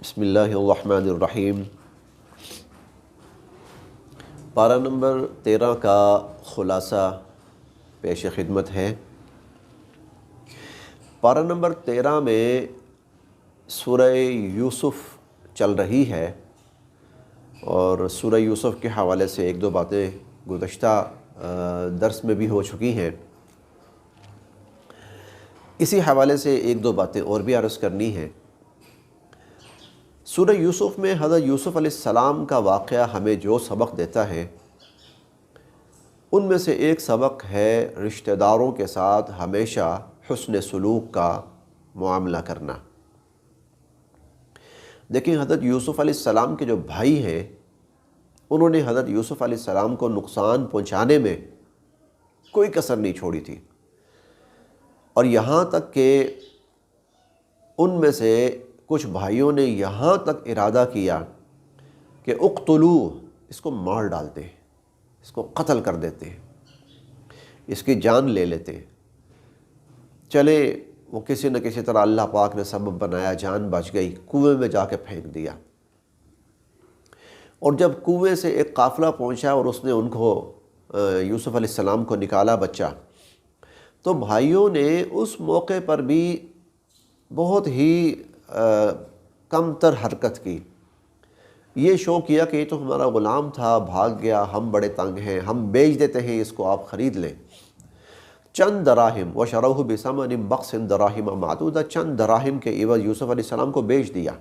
بسم اللہ الرحمن الرحیم۔ پارہ نمبر 13 کا خلاصہ پیش خدمت ہے۔ پارہ نمبر 13 میں سورہ یوسف چل رہی ہے، اور سورہ یوسف کے حوالے سے ایک دو باتیں گزشتہ درس میں بھی ہو چکی ہیں۔ اسی حوالے سے ایک دو باتیں اور بھی عرض کرنی ہیں۔ سورہ یوسف میں حضرت یوسف علیہ السلام کا واقعہ ہمیں جو سبق دیتا ہے، ان میں سے ایک سبق ہے رشتہ داروں کے ساتھ ہمیشہ حسن سلوک کا معاملہ کرنا۔ دیکھیں، حضرت یوسف علیہ السلام کے جو بھائی ہیں، انہوں نے حضرت یوسف علیہ السلام کو نقصان پہنچانے میں کوئی کسر نہیں چھوڑی تھی، اور یہاں تک کہ ان میں سے کچھ بھائیوں نے یہاں تک ارادہ کیا کہ اقتلوہ، اس کو مار ڈالتے ہیں، اس کو قتل کر دیتے ہیں، اس کی جان لے لیتے ہیں۔ چلے وہ کسی نہ کسی طرح اللہ پاک نے سبب بنایا، جان بچ گئی، کنویں میں جا کے پھینک دیا۔ اور جب کنویں سے ایک قافلہ پہنچا اور اس نے ان کو یوسف علیہ السلام کو نکالا بچہ، تو بھائیوں نے اس موقع پر بھی بہت ہی کم تر حرکت کی۔ یہ شو کیا کہ یہ تو ہمارا غلام تھا، بھاگ گیا، ہم بڑے تنگ ہیں، ہم بیچ دیتے ہیں، اس کو آپ خرید لیں۔ چند دراہم وشروہ بثمن بخس دراہم معدودہ، چند دراہم کے عوض یوسف علیہ السلام کو بیچ دیا۔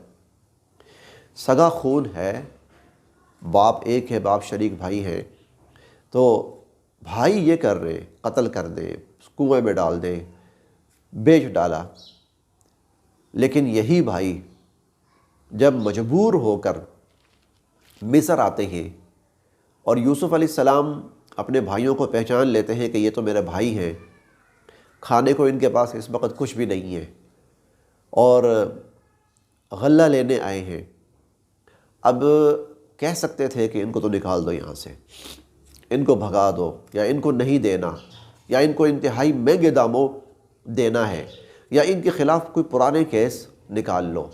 سگا خون ہے، باپ ایک ہے، باپ شریک بھائی ہیں، تو بھائی یہ کر رہے، قتل کر دیں، کنویں میں ڈال دیں، بیچ ڈالا۔ لیکن یہی بھائی جب مجبور ہو کر مصر آتے ہیں اور یوسف علیہ السلام اپنے بھائیوں کو پہچان لیتے ہیں کہ یہ تو میرے بھائی ہیں، کھانے کو ان کے پاس اس وقت کچھ بھی نہیں ہے، اور غلہ لینے آئے ہیں۔ اب کہہ سکتے تھے کہ ان کو تو نکال دو یہاں سے، ان کو بھگا دو، یا ان کو نہیں دینا، یا ان کو انتہائی مہنگے داموں دینا ہے، یا ان کے خلاف کوئی پرانے کیس نکال لو۔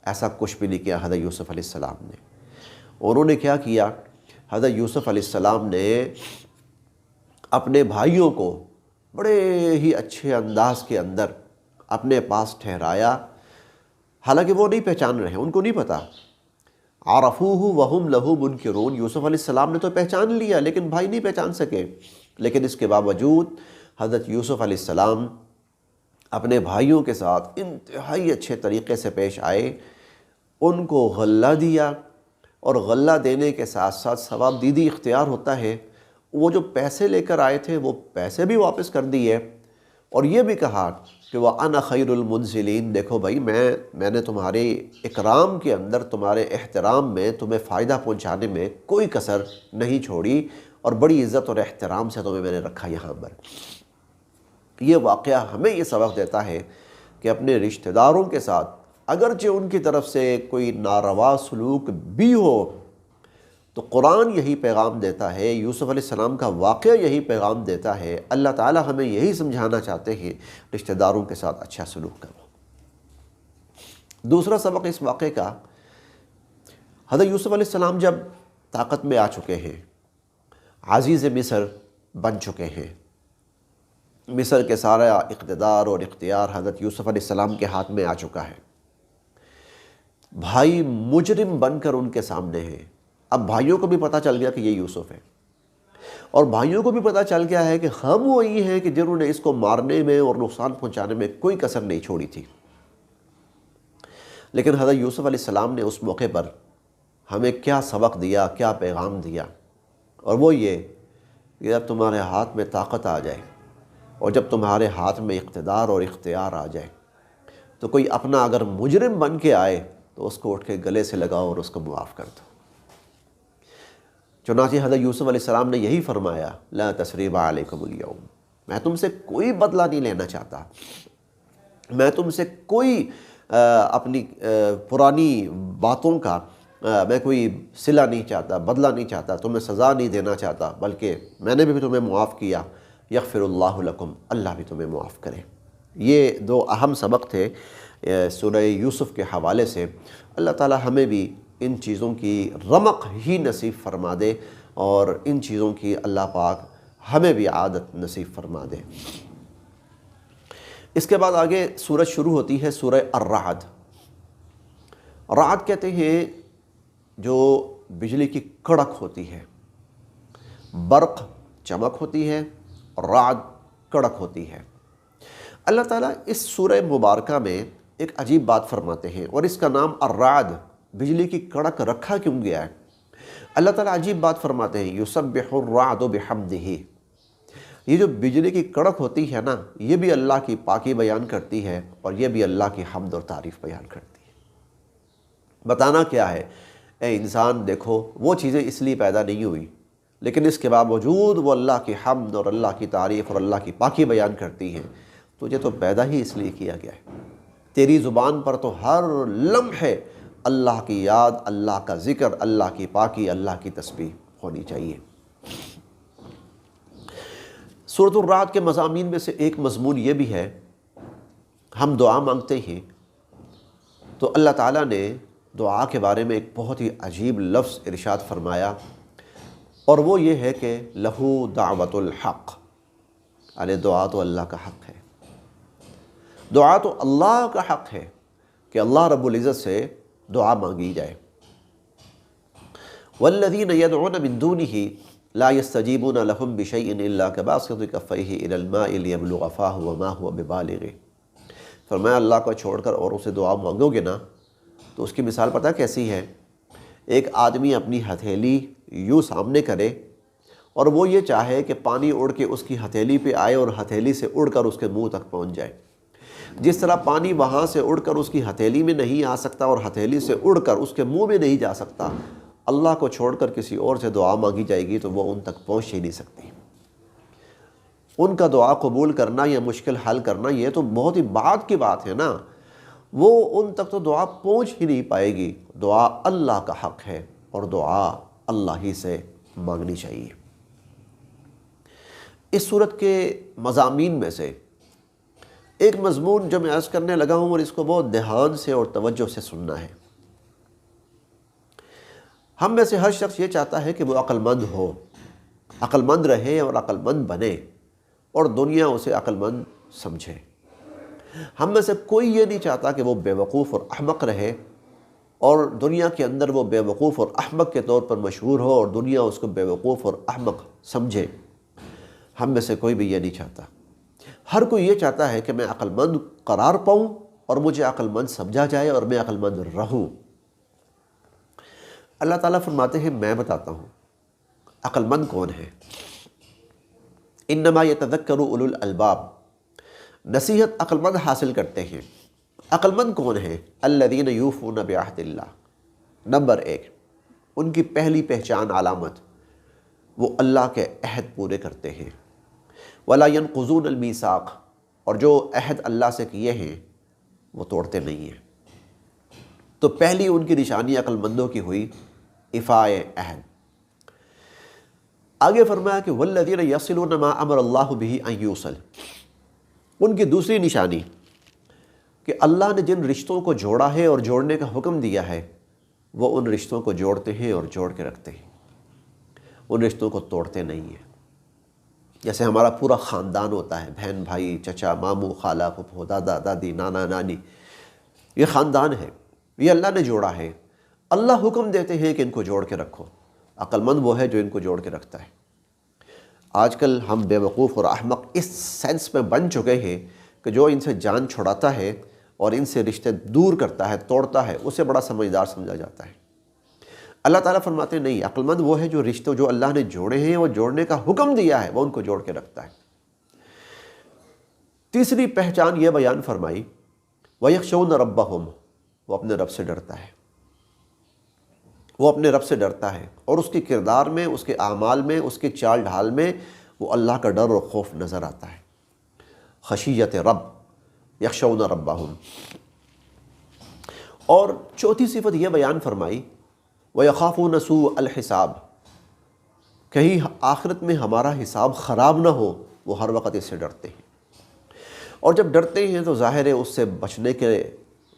ایسا کچھ بھی نہیں کیا حضرت یوسف علیہ السلام نے۔ انہوں نے کیا کیا؟ حضرت یوسف علیہ السلام نے اپنے بھائیوں کو بڑے ہی اچھے انداز کے اندر اپنے پاس ٹھہرایا، حالانکہ وہ نہیں پہچان رہے، ان کو نہیں پتہ۔ عرفوہ وہم لہ منکرون، یوسف علیہ السلام نے تو پہچان لیا لیکن بھائی نہیں پہچان سکے۔ لیکن اس کے باوجود حضرت یوسف علیہ السلام اپنے بھائیوں کے ساتھ انتہائی اچھے طریقے سے پیش آئے، ان کو غلہ دیا، اور غلہ دینے کے ساتھ ساتھ ثواب دیدی اختیار ہوتا ہے۔ وہ جو پیسے لے کر آئے تھے وہ پیسے بھی واپس کر دیے، اور یہ بھی کہا کہ وَأَنَا خَيْرُ الْمُنزِلِينَ، دیکھو بھائی، میں نے تمہارے اکرام کے اندر، تمہارے احترام میں، تمہیں فائدہ پہنچانے میں کوئی کسر نہیں چھوڑی، اور بڑی عزت اور احترام سے تمہیں میں نے رکھا یہاں پر۔ یہ واقعہ ہمیں یہ سبق دیتا ہے کہ اپنے رشتہ داروں کے ساتھ اگرچہ ان کی طرف سے کوئی ناروا سلوک بھی ہو، تو قرآن یہی پیغام دیتا ہے، یوسف علیہ السلام کا واقعہ یہی پیغام دیتا ہے، اللہ تعالی ہمیں یہی سمجھانا چاہتے ہیں، رشتہ داروں کے ساتھ اچھا سلوک کرو۔ دوسرا سبق اس واقعے کا، حضرت یوسف علیہ السلام جب طاقت میں آ چکے ہیں، عزیز مصر بن چکے ہیں، مصر کے سارا اقتدار اور اختیار حضرت یوسف علیہ السلام کے ہاتھ میں آ چکا ہے، بھائی مجرم بن کر ان کے سامنے ہیں۔ اب بھائیوں کو بھی پتہ چل گیا کہ یہ یوسف ہے، اور بھائیوں کو بھی پتہ چل گیا ہے کہ ہم وہی ہیں کہ جنہوں نے اس کو مارنے میں اور نقصان پہنچانے میں کوئی کسر نہیں چھوڑی تھی۔ لیکن حضرت یوسف علیہ السلام نے اس موقع پر ہمیں کیا سبق دیا، کیا پیغام دیا، اور وہ یہ کہ جب تمہارے ہاتھ میں طاقت آ جائے، اور جب تمہارے ہاتھ میں اقتدار اور اختیار آ جائے، تو کوئی اپنا اگر مجرم بن کے آئے تو اس کو اٹھ کے گلے سے لگاؤ اور اس کو معاف کر دو۔ چنانچہ حضرت یوسف علیہ السلام نے یہی فرمایا، لا تثریب علیکم اليوم، میں تم سے کوئی بدلہ نہیں لینا چاہتا، میں تم سے کوئی اپنی پرانی باتوں کا میں کوئی صلہ نہیں چاہتا، بدلہ نہیں چاہتا، تمہیں سزا نہیں دینا چاہتا، بلکہ میں نے بھی تمہیں معاف کیا، یغفر اللہ لکم، اللہ بھی تمہیں معاف کرے۔ یہ دو اہم سبق تھے سورہ یوسف کے حوالے سے، اللہ تعالی ہمیں بھی ان چیزوں کی رمق ہی نصیب فرما دے، اور ان چیزوں کی اللہ پاک ہمیں بھی عادت نصیب فرما دے۔ اس کے بعد آگے سورج شروع ہوتی ہے سورہ الرعد۔ رعد کہتے ہیں جو بجلی کی کڑک ہوتی ہے، برق چمک ہوتی ہے اور رعد کڑک ہوتی ہے۔ اللہ تعالیٰ اس سورہ مبارکہ میں ایک عجیب بات فرماتے ہیں، اور اس کا نام الرعد بجلی کی کڑک رکھا کیوں گیا ہے؟ اللہ تعالیٰ عجیب بات فرماتے ہیں، یسبح الرعد بحمدہ۔ یہ جو بجلی کی کڑک ہوتی ہے نا، یہ بھی اللہ کی پاکی بیان کرتی ہے، اور یہ بھی اللہ کی حمد اور تعریف بیان کرتی ہے۔ بتانا کیا ہے؟ اے انسان دیکھو، وہ چیزیں اس لیے پیدا نہیں ہوئی، لیکن اس کے باوجود وہ اللہ کی حمد اور اللہ کی تعریف اور اللہ کی پاکی بیان کرتی ہیں۔ تجھے تو پیدا ہی اس لیے کیا گیا ہے، تیری زبان پر تو ہر لمحے اللہ کی یاد، اللہ کا ذکر، اللہ کی پاکی، اللہ کی تسبیح ہونی چاہیے۔ سورۃ الرعد کے مضامین میں سے ایک مضمون یہ بھی ہے، ہم دعا مانگتے ہیں تو اللہ تعالیٰ نے دعا کے بارے میں ایک بہت ہی عجیب لفظ ارشاد فرمایا، اور وہ یہ ہے کہ لہو دعوت الحق، یعنی دعا تو اللہ کا حق ہے، دعا تو اللہ کا حق ہے کہ اللہ رب العزت سے دعا مانگی جائے۔ والذین یدعون من دونہ لا یستجیبون لهم بشیء الا کباسط کفیہ الی الماء لیبلغ فاہ وما هو ببالغہ۔ فرمایا اللہ کو چھوڑ کر اوروں سے دعا مانگو گے نا تو اس کی مثال پتہ کیسی ہے؟ ایک آدمی اپنی ہتھیلی یوں سامنے کرے اور وہ یہ چاہے کہ پانی اڑ کے اس کی ہتھیلی پہ آئے اور ہتھیلی سے اڑ کر اس کے منہ تک پہنچ جائے۔ جس طرح پانی وہاں سے اڑ کر اس کی ہتھیلی میں نہیں آ سکتا اور ہتھیلی سے اڑ کر اس کے منہ میں نہیں جا سکتا، اللہ کو چھوڑ کر کسی اور سے دعا مانگی جائے گی تو وہ ان تک پہنچ ہی نہیں سکتی۔ ان کا دعا قبول کرنا یا مشکل حل کرنا یہ تو بہت ہی بعد کی بات ہے نا، وہ ان تک تو دعا پہنچ ہی نہیں پائے گی۔ دعا اللہ کا حق ہے اور دعا اللہ ہی سے مانگنی چاہیے۔ اس صورت کے مضامین میں سے ایک مضمون جو میں عرض کرنے لگا ہوں، اور اس کو بہت دھیان سے اور توجہ سے سننا ہے۔ ہم میں سے ہر شخص یہ چاہتا ہے کہ وہ عقل مند ہو، عقل مند رہے اور عقل مند بنے، اور دنیا اسے عقل مند سمجھے۔ ہم میں سے کوئی یہ نہیں چاہتا کہ وہ بے وقوف اور احمق رہے، اور دنیا کے اندر وہ بے وقوف اور احمق کے طور پر مشہور ہو اور دنیا اس کو بے وقوف اور احمق سمجھے۔ ہم میں سے کوئی بھی یہ نہیں چاہتا۔ ہر کوئی یہ چاہتا ہے کہ میں عقل مند قرار پاؤں اور مجھے عقل مند سمجھا جائے اور میں عقل مند رہوں۔ اللہ تعالیٰ فرماتے ہیں میں بتاتا ہوں عقل مند کون ہے۔ انما یتذکر اولو الالباب، نصیحت عقل مند حاصل کرتے ہیں۔ عقل مند کون ہے؟ الذین یوفون بعہد اللہ۔ نمبر ایک، ان کی پہلی پہچان علامت، وہ اللہ کے عہد پورے کرتے ہیں۔ ولا ينقضون المیثاق، اور جو عہد اللہ سے کیے ہیں وہ توڑتے نہیں ہیں۔ تو پہلی ان کی نشانی عقل مندوں کی ہوئی ایفائے عہد۔ آگے فرمایا کہ والذین یصلون ما امر اللہ بہ ان یوصل، ان کی دوسری نشانی کہ اللہ نے جن رشتوں کو جوڑا ہے اور جوڑنے کا حکم دیا ہے وہ ان رشتوں کو جوڑتے ہیں اور جوڑ کے رکھتے ہیں، ان رشتوں کو توڑتے نہیں ہیں۔ جیسے ہمارا پورا خاندان ہوتا ہے، بہن بھائی، چچا ماموں، خالہ پھپھو، دادا دادی، نانا نانی، یہ خاندان ہے، یہ اللہ نے جوڑا ہے۔ اللہ حکم دیتے ہیں کہ ان کو جوڑ کے رکھو۔ عقل مند وہ ہے جو ان کو جوڑ کے رکھتا ہے۔ آج کل ہم بے وقوف اور احمق اس سینس میں بن چکے ہیں کہ جو ان سے جان چھڑاتا ہے اور ان سے رشتے دور کرتا ہے، توڑتا ہے، اسے بڑا سمجھدار سمجھا جاتا ہے۔ اللہ تعالیٰ فرماتے ہیں نہیں، عقل مند وہ ہے جو رشتے جو اللہ نے جوڑے ہیں، وہ جوڑنے کا حکم دیا ہے، وہ ان کو جوڑ کے رکھتا ہے۔ تیسری پہچان یہ بیان فرمائی وَيَخْشَوْنَ رَبَّهُمْ، وہ اپنے رب سے ڈرتا ہے، وہ اپنے رب سے ڈرتا ہے، اور اس کے کردار میں، اس کے اعمال میں، اس کے چال ڈھال میں وہ اللہ کا ڈر اور خوف نظر آتا ہے۔ خشیت رب، یخشون ربہم۔ اور چوتھی صفت یہ بیان فرمائی وَيَخَافُونَ سُوءَ الْحِسَابِ، کہیں آخرت میں ہمارا حساب خراب نہ ہو، وہ ہر وقت اس سے ڈرتے ہیں۔ اور جب ڈرتے ہیں تو ظاہر ہے اس سے بچنے کے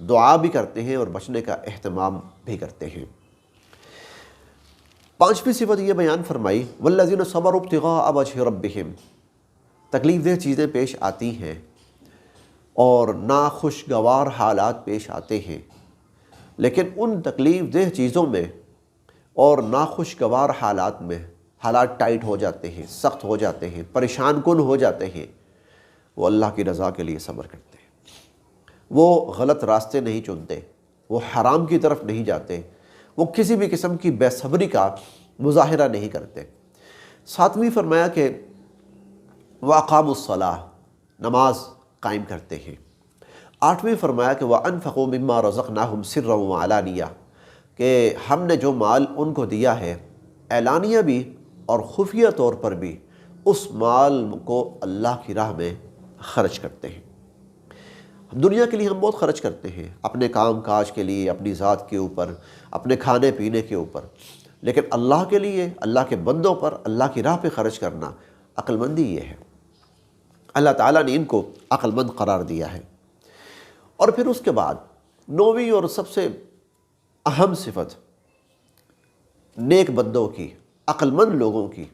دعا بھی کرتے ہیں اور بچنے کا اہتمام بھی کرتے ہیں۔ پانچویں صفت یہ بیان فرمائی والذین صبروا ابتغاء وجہ ربہم، تکلیف دہ چیزیں پیش آتی ہیں اور ناخوشگوار حالات پیش آتے ہیں، لیکن ان تکلیف دہ چیزوں میں اور ناخوشگوار حالات میں حالات ٹائٹ ہو جاتے ہیں، سخت ہو جاتے ہیں، پریشان کن ہو جاتے ہیں، وہ اللہ کی رضا کے لیے صبر کرتے ہیں، وہ غلط راستے نہیں چنتے، وہ حرام کی طرف نہیں جاتے، وہ کسی بھی قسم کی بے صبری کا مظاہرہ نہیں کرتے۔ ساتویں فرمایا کہ وَأَقَامُوا الصَّلَاةَ، نماز قائم کرتے ہیں۔ آٹھویں فرمایا کہ وَأَنفَقُوا مِمَّا رَزَقْنَاهُمْ سِرًّا وَعَلَانِيَةً، کہ ہم نے جو مال ان کو دیا ہے اعلانیہ بھی اور خفیہ طور پر بھی اس مال کو اللہ کی راہ میں خرچ کرتے ہیں۔ دنیا کے لیے ہم بہت خرچ کرتے ہیں، اپنے کام کاج کے لیے، اپنی ذات کے اوپر، اپنے کھانے پینے کے اوپر، لیکن اللہ کے لیے، اللہ کے بندوں پر، اللہ کی راہ پہ خرچ کرنا عقل مندی یہ ہے۔ اللہ تعالیٰ نے ان کو عقل مند قرار دیا ہے۔ اور پھر اس کے بعد نویں اور سب سے اہم صفت نیک بندوں کی، عقل مند لوگوں کی،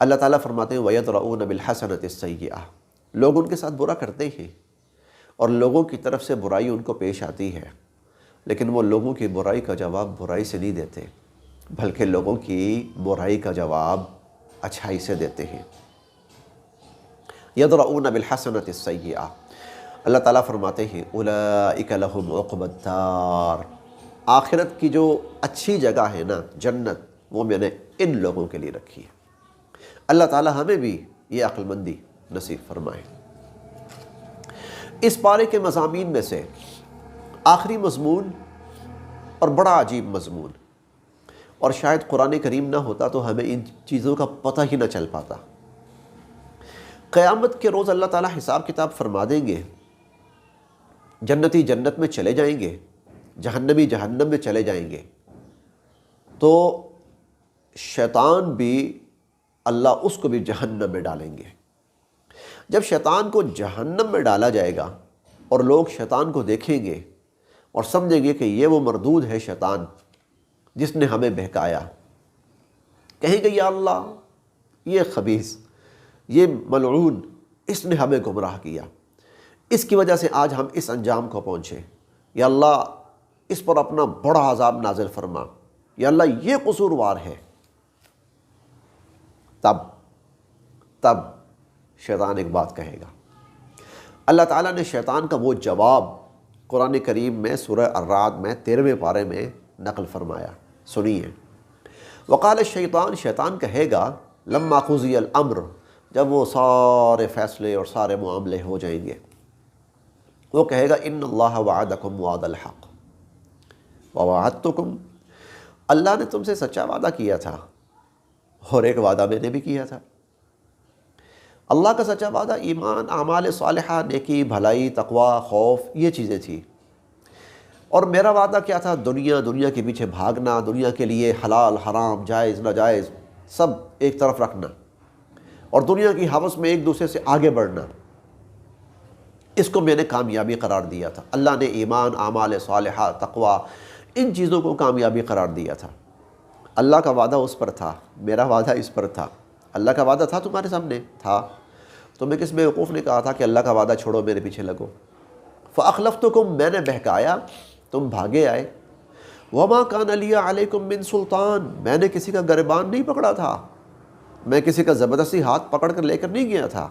اللہ تعالیٰ فرماتے ہیں وَيَدْرَؤُونَ بِالْحَسَنَةِ السَّيِّئَةِ، لوگ ان کے ساتھ برا کرتے ہیں اور لوگوں کی طرف سے برائی ان کو پیش آتی ہے، لیکن وہ لوگوں کی برائی کا جواب برائی سے نہیں دیتے، بلکہ لوگوں کی برائی کا جواب اچھائی سے دیتے ہیں۔ یدرؤون بالحسنۃ السیئہ، اللہ تعالیٰ فرماتے ہیں اولئک لہم عقبی الدار، آخرت کی جو اچھی جگہ ہے نا، جنت، وہ میں نے ان لوگوں کے لیے رکھی ہے۔ اللہ تعالیٰ ہمیں بھی یہ عقل مندی نصیب فرمائے۔ اس پارے کے مضامین میں سے آخری مضمون اور بڑا عجیب مضمون، اور شاید قرآن کریم نہ ہوتا تو ہمیں ان چیزوں کا پتہ ہی نہ چل پاتا۔ قیامت کے روز اللہ تعالیٰ حساب کتاب فرما دیں گے، جنتی جنت میں چلے جائیں گے، جہنمی جہنم میں چلے جائیں گے، تو شیطان بھی، اللہ اس کو بھی جہنم میں ڈالیں گے۔ جب شیطان کو جہنم میں ڈالا جائے گا اور لوگ شیطان کو دیکھیں گے اور سمجھیں گے کہ یہ وہ مردود ہے شیطان جس نے ہمیں بہکایا، کہیں گے یا اللہ یہ خبیث، یہ ملعون، اس نے ہمیں گمراہ کیا، اس کی وجہ سے آج ہم اس انجام کو پہنچے، یا اللہ اس پر اپنا بڑا عذاب نازل فرما، یا اللہ یہ قصوروار ہے۔ تب شیطان ایک بات کہے گا۔ اللہ تعالیٰ نے شیطان کا وہ جواب قرآن کریم میں سورہ الرعد میں 13ویں پارے میں نقل فرمایا، سنیے۔ وقال الشیطان، شیطان کہے گا لما قضی الامر، جب وہ سارے فیصلے اور سارے معاملے ہو جائیں گے، وہ کہے گا ان اللہ وعدکم وعد الحق ووعدتکم، اللہ نے تم سے سچا وعدہ کیا تھا اور ایک وعدہ میں نے بھی کیا تھا۔ اللہ کا سچا وعدہ ایمان، اعمال صالحہ، نیکی، بھلائی، تقوی، خوف، یہ چیزیں تھیں، اور میرا وعدہ کیا تھا؟ دنیا کے پیچھے بھاگنا، دنیا کے لیے حلال حرام جائز ناجائز سب ایک طرف رکھنا، اور دنیا کی ہوس میں ایک دوسرے سے آگے بڑھنا، اس کو میں نے کامیابی قرار دیا تھا۔ اللہ نے ایمان، اعمال صالحہ، تقوی، ان چیزوں کو کامیابی قرار دیا تھا۔ اللہ کا وعدہ اس پر تھا، میرا وعدہ اس پر تھا۔ اللہ کا وعدہ تھا تمہارے سامنے تھا، تمہیں کس بیوقوف نے کہا تھا کہ اللہ کا وعدہ چھوڑو میرے پیچھے لگو؟ فَأَخْلَفْتُكُمْ، میں نے بہکایا، تم بھاگے آئے۔ وَمَا كَانَ لِيَ عَلَيْكُمْ مِنْ سُلْطَان، میں نے کسی کا گریبان نہیں پکڑا تھا، میں کسی کا زبردستی ہاتھ پکڑ کر لے کر نہیں گیا تھا۔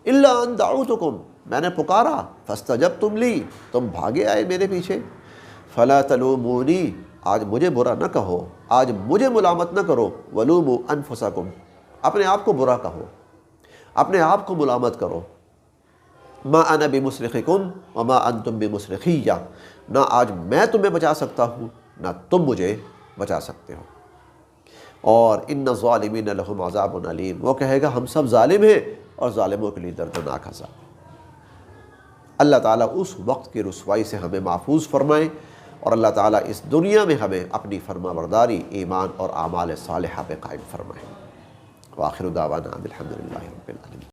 إِلَّا أَن دَعُوتُكُمْ، میں نے پکارا، فَاسْتَجَبْتُمْ لِي، تم بھاگے آئے میرے پیچھے۔ فَلَا تَلُومُونِي، آج مجھے برا نہ کہو، آج مجھے ملامت نہ کرو۔ وَلُومُوا أَنفُسَكُمْ، اپنے آپ کو برا کہو، اپنے آپ کو ملامت کرو۔ ما انا بمصرخکم وما انتم بمصرخیہ، نہ آج میں تمہیں بچا سکتا ہوں نہ تم مجھے بچا سکتے ہو۔ اور ان الظالمین لہم عذاب علیم، وہ کہے گا ہم سب ظالم ہیں اور ظالموں کے لیے دردناک عذاب۔ اللہ تعالیٰ اس وقت کی رسوائی سے ہمیں محفوظ فرمائے، اور اللہ تعالیٰ اس دنیا میں ہمیں اپنی فرما برداری، ایمان اور اعمال صالحہ پہ قائم فرمائے۔ وآخر دعوانا الحمد للہ رب العالمین۔